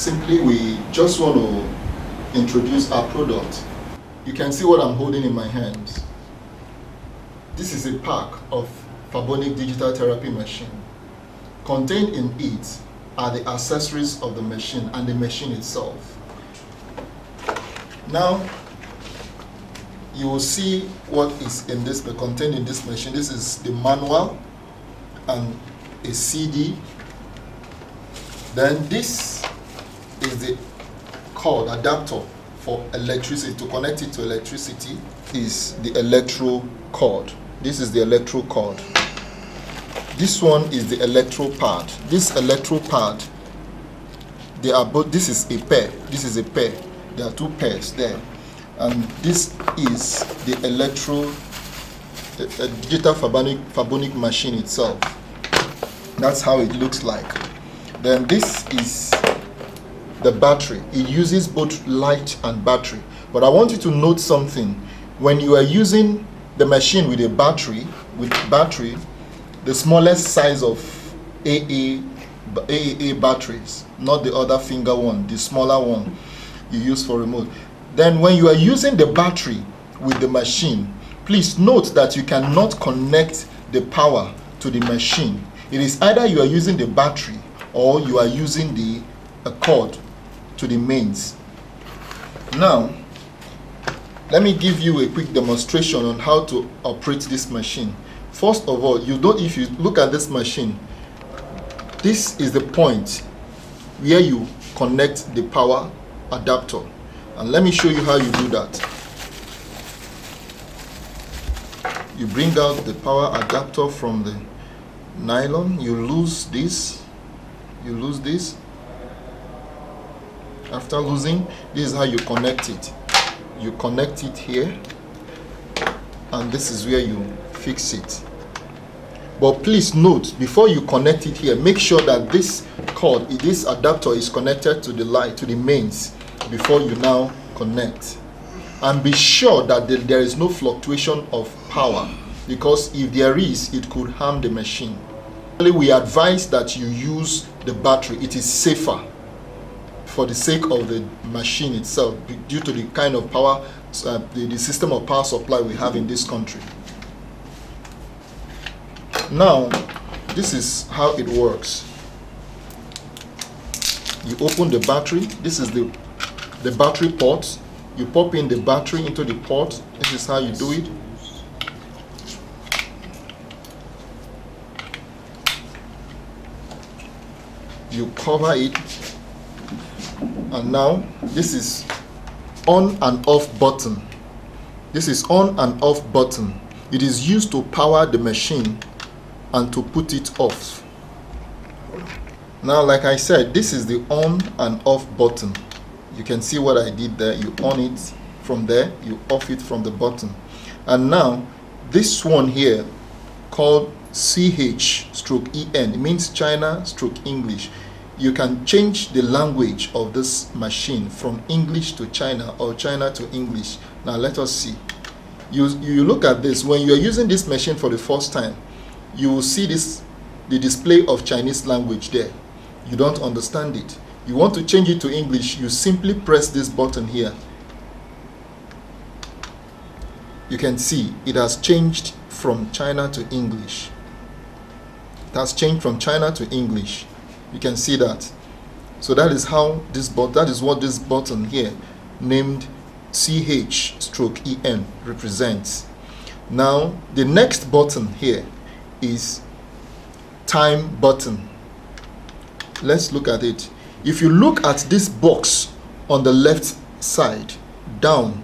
simply we just want to introduce our product. You can see what I'm holding in my hands. This is a pack of Fabonik Digital Therapy machine. Contained in it are the accessories of the machine and the machine itself. Now, you will see what is in this, contained in this machine. This is the manual and a CD. Then this is the cord adapter for electricity. To connect it to electricity is the electro cord. This is the electro cord. This one is the electro pad. This electro pad, they are both, this is a pair. This is a pair. There are two pairs there. And this is the digital Fabonik machine itself. That's how it looks like. Then this is the battery. It uses both light and battery. But I want you to note something. When you are using the machine with a battery, the smallest size of AAA batteries, not the other finger one, the smaller one you use for remote. Then when you are using the battery with the machine, please note that you cannot connect the power to the machine. It is either you are using the battery or you are using the cord to the mains. Now, let me give you a quick demonstration on how to operate this machine. First of all, if you look at this machine, this is the point where you connect the power adapter. And let me show you how you do that. You bring out the power adapter from the nylon, you lose this, After losing, this is how you connect it. You connect it here, and this is where you fix it. But please note, before you connect it here, make sure that this cord, this adapter is connected to the light, to the mains, before you now connect. And be sure that there is no fluctuation of power, because if there is, it could harm the machine. We advise that you use the battery. It is safer for the sake of the machine itself, due to the kind of power, the system of power supply we have in this country. Now, this is how it works. You open the battery. This is the battery port. You pop in the battery into the port. This is how you do it. You cover it, and now this is on and off button. This is on and off button. It is used to power the machine and to put it off. Now, like I said, this is the on and off button. You can see what I did there. You on it from there, you off it from the button. And now this one here, called CH/EN, it means China/English. You can change the language of this machine from English to China or China to English. Now let us see. You look at this. When you are using this machine for the first time, you will see the display of Chinese language there. You don't understand it. You want to change it to English, you simply press this button here. You can see it has changed from China to English. It has changed from China to English. You can see that. So that is how that is what this button here, named CH/EN, represents. Now, the next button here is time button. Let's look at it. If you look at this box on the left side, down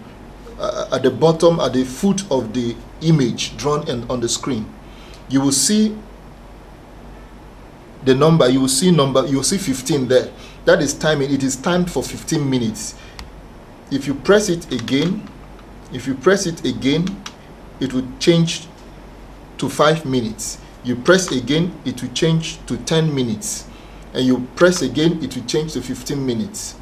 at the bottom, at the foot of the image drawn on the screen, you will see the number. You will see 15 there. That is timing. It is timed for 15 minutes. If you press it again, it will change to 5 minutes. You press again, it will change to 10 minutes. And you press again, it will change to 15 minutes.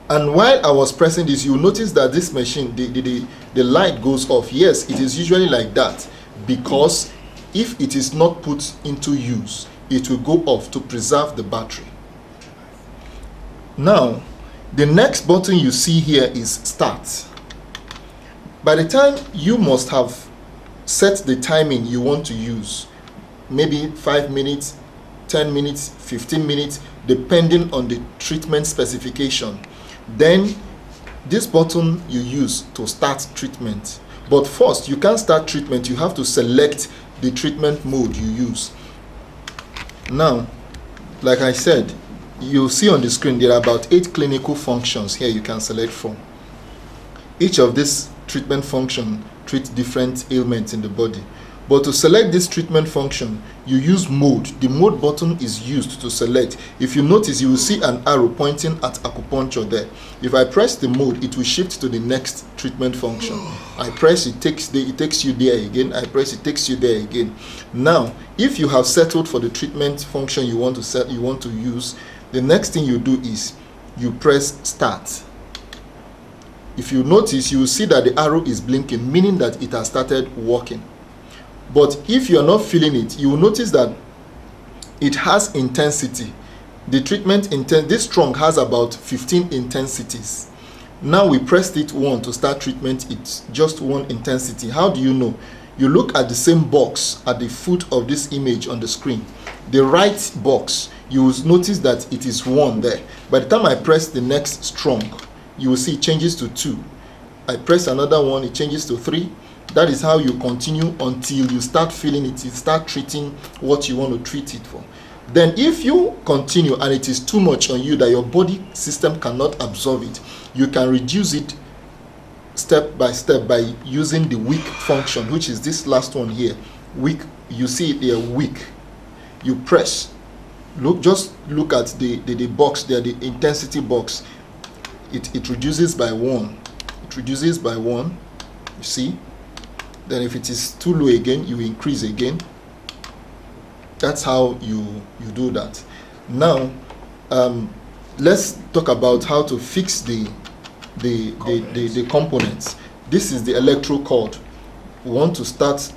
And while I was pressing this, you notice that this machine, the light goes off. Yes, it is usually like that, because if it is not put into use, it will go off to preserve the battery. Now, the next button you see here is start. By the time you must have set the timing you want to use, maybe 5 minutes, 10 minutes, 15 minutes, depending on the treatment specification. Then this button you use to start treatment. But first, you can't start treatment, you have to select the treatment mode you use. Now, like I said, you'll see on the screen there are about 8 clinical functions here you can select from. Each of these treatment function treats different ailments in the body. But to select this treatment function, you use mode. The mode button is used to select. If you notice, you will see an arrow pointing at acupuncture there. If I press the mode, it will shift to the next treatment function. I press, it takes you there again. I press, it takes you there again. Now, if you have settled for the treatment function you want to use, the next thing you do is you press start. If you notice, you will see that the arrow is blinking, meaning that it has started working. But if you are not feeling it, you will notice that it has intensity. The treatment this strong has about 15 intensities. Now we pressed it 1 to start treatment, it's just 1 intensity. How do you know? You look at the same box at the foot of this image on the screen. The right box, you will notice that it is 1 there. By the time I press the next strong, you will see it changes to 2. I press another one, it changes to 3. That is how you continue until you start feeling it, you start treating what you want to treat it for. Then if you continue and it is too much on you that your body system cannot absorb it, you can reduce it step by step by using the weak function, which is this last one here. Weak, you see it there, weak. You press, just look at the box there, the intensity box. It reduces by 1. It reduces by 1, you see. Then if it is too low again, you increase again. That's how you do that. Now, let's talk about how to fix the components. This is the electro cord. We want to start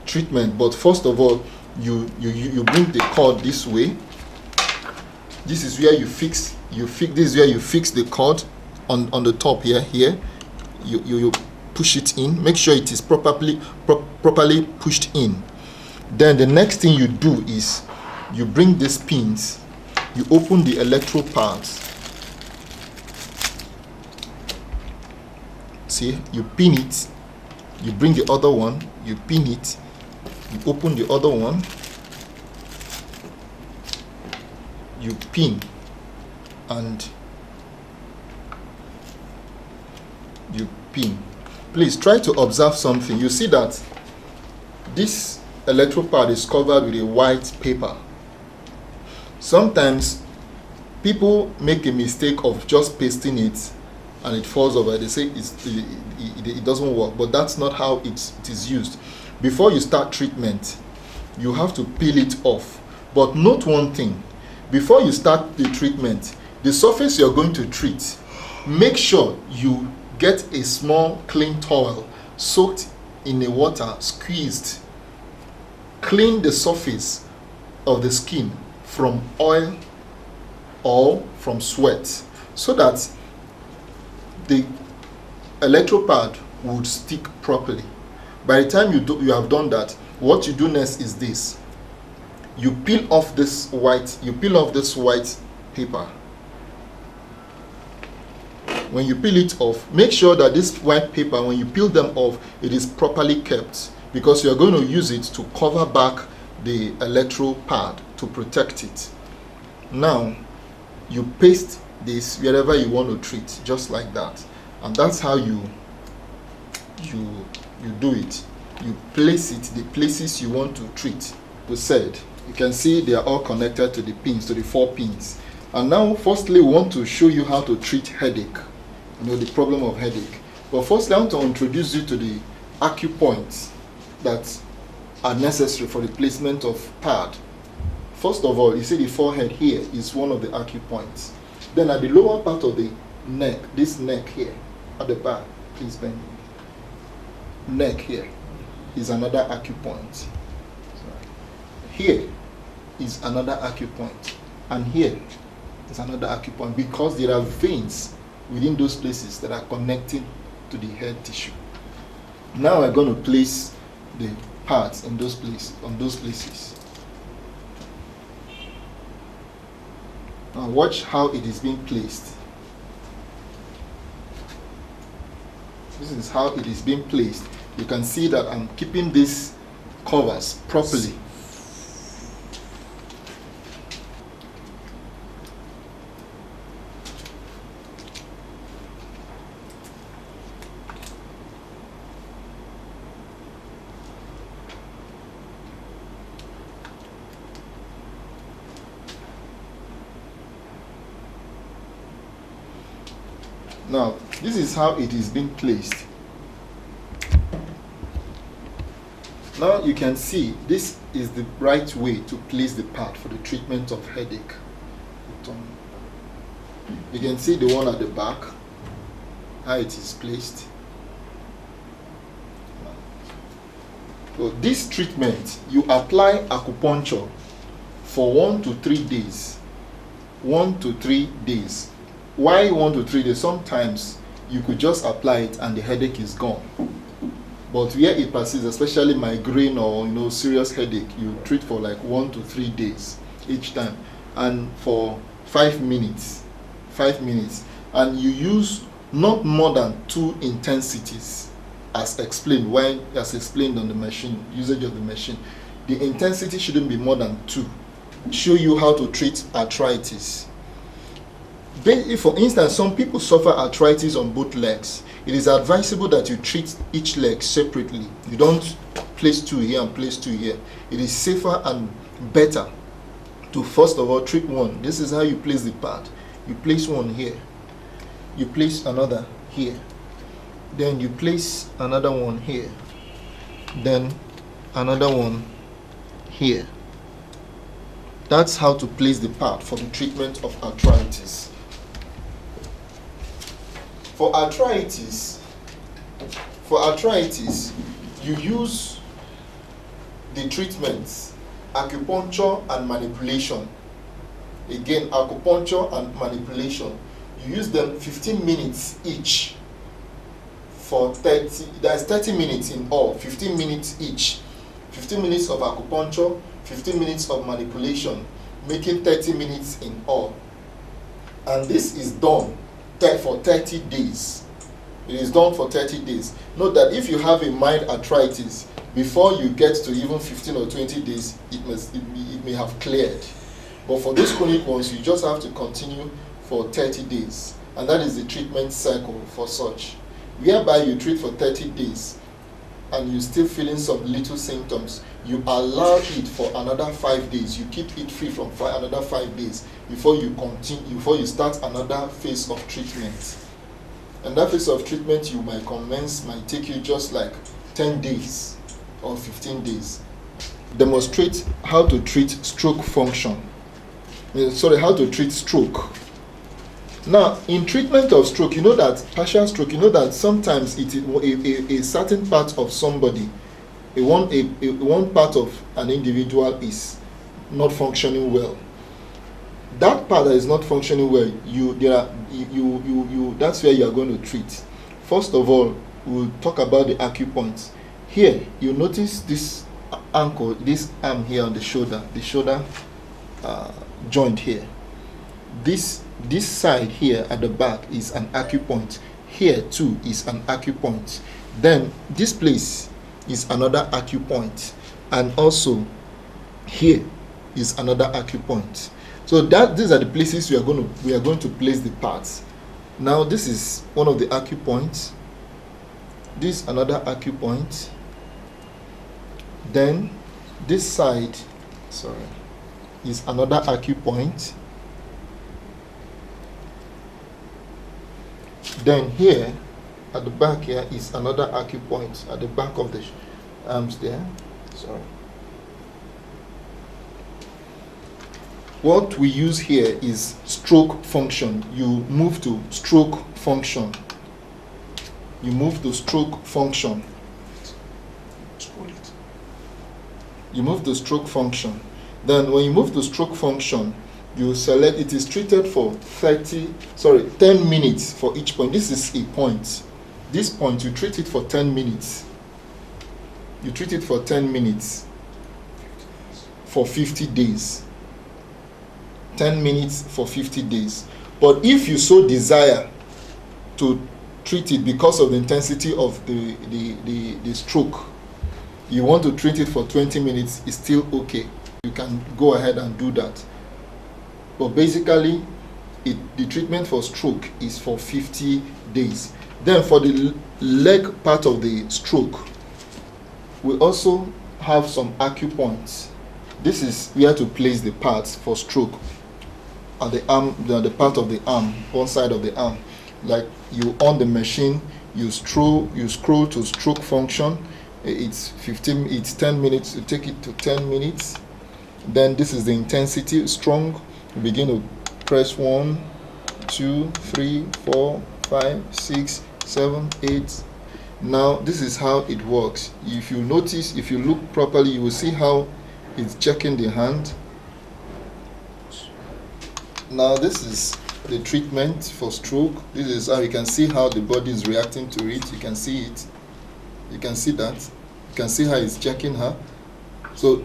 treatment, but first of all, you bring the cord this way. This is where you fix. This is where you fix the cord on the top here. You push it in. Make sure it is properly pushed in. Then the next thing you do is you bring these pins. You open the electro pads. See, you pin it. You bring the other one. You pin it. You open the other one. You pin and you pin. Please try to observe something. You see that this electro pad is covered with a white paper. Sometimes people make a mistake of just pasting it and it falls over. They say it doesn't work, but that's not how it is used. Before you start treatment, you have to peel it off. But note one thing. Before you start the treatment, the surface you're going to treat, make sure you get a small clean towel soaked in the water, squeezed. Clean the surface of the skin from oil or from sweat so that the electropad would stick properly. By the time you have done that, what you do next is this. You peel off this white paper. When you peel it off, make sure that this white paper, when you peel them off, it is properly kept, because you are going to use it to cover back the electro pad to protect it. Now, you paste this wherever you want to treat, just like that. And that's how you do it. You place it the places you want to treat. We said, you can see they are all connected to the pins, to the 4 pins. And now, firstly, we want to show you how to treat headache. The problem of headache. But firstly, I want to introduce you to the Acupoints that are necessary for the placement of pad. First of all, you see the forehead here is one of the Acupoints. Then at the lower part of the neck, this neck here, at the back, please bend. Neck here is another Acupoint. Here is another Acupoint. And here It's another acupoint because there are veins within those places that are connected to the head tissue. Now we're going to place the parts in those places, on those places. Now watch how it is being placed. This is how it is being placed. You can see that I'm keeping these covers properly. Now, this is how it is being placed. Now you can see this is the right way to place the part for the treatment of headache. You can see the one at the back, how it is placed. So this treatment, you apply acupuncture for 1 to 3 days. 1 to 3 days. Why 1 to 3 days? Sometimes you could just apply it and the headache is gone. But where it persists, especially migraine or serious headache, you treat for like 1 to 3 days each time, and for 5 minutes. 5 minutes, and you use not more than 2 intensities, as explained on the machine, usage of the machine. The intensity shouldn't be more than 2. Show you how to treat arthritis. For instance, some people suffer arthritis on both legs. It is advisable that you treat each leg separately. You don't place 2 here and place 2 here. It is safer and better to first of all treat one. This is how you place the part. You place one here. You place another here. Then you place another one here. Then another one here. That's how to place the part for the treatment of arthritis. For arthritis, you use the treatments acupuncture and manipulation. Again, acupuncture and manipulation. You use them 15 minutes each for 30. That's 30 minutes in all. 15 minutes each. 15 minutes of acupuncture, 15 minutes of manipulation, making 30 minutes in all. And this is done for 30 days. It is done for 30 days. Note that if you have a mild arthritis, before you get to even 15 or 20 days, it may have cleared. But for those chronic ones, you just have to continue for 30 days. And that is the treatment cycle for such. Whereby you treat for 30 days and you're still feeling some little symptoms, you allow it for another 5 days. You keep it free from another 5 days before you start another phase of treatment. And that phase of treatment might take you just like 10 days or 15 days. Demonstrate how to treat stroke function. How to treat stroke. Now, in treatment of stroke, you know that partial stroke, you know that sometimes a certain part of somebody, one part of an individual is not functioning well. That part that is not functioning well, that's where you are going to treat. First of all, we'll talk about the acupoints. Here, you notice this ankle, this arm here on the shoulder joint here. This side here at the back is an acupoint. Here too is an acupoint. Then this place is another acupoint, and also here is another acupoint. So these are the places we are going to place the parts. Now this is one of the acupoints. This another acupoint. Then this side, is another acupoint. Then here at the back here is another acupoint at the back of the arms there. What we use here is stroke function. You move to stroke function. You move to stroke function. You move to stroke function. Then when you move to stroke function, You select, it is treated for 10 minutes for each point. This is a point. This point, you treat it for 10 minutes. You treat it for 10 minutes for 50 days. 10 minutes for 50 days. But if you so desire to treat it because of the intensity of the stroke, you want to treat it for 20 minutes, it's still okay. You can go ahead and do that. But basically, the treatment for stroke is for 50 days. Then for the leg part of the stroke, we also have some acupoints. This is where to place the parts for stroke. At the arm, the part of the arm, one side of the arm. Like you on the machine, you scroll to stroke function. It's 10 minutes. You take it to 10 minutes. Then this is the intensity, strong. You begin to press 1, 2, 3, 4, 5, 6, 7, 8. Now this is how it works. If you notice, if you look properly, you will see how it's checking the hand. Now this is the treatment for stroke. This is how you can see how the body is reacting to it. You can see it. You can see that. You can see how it's checking her. So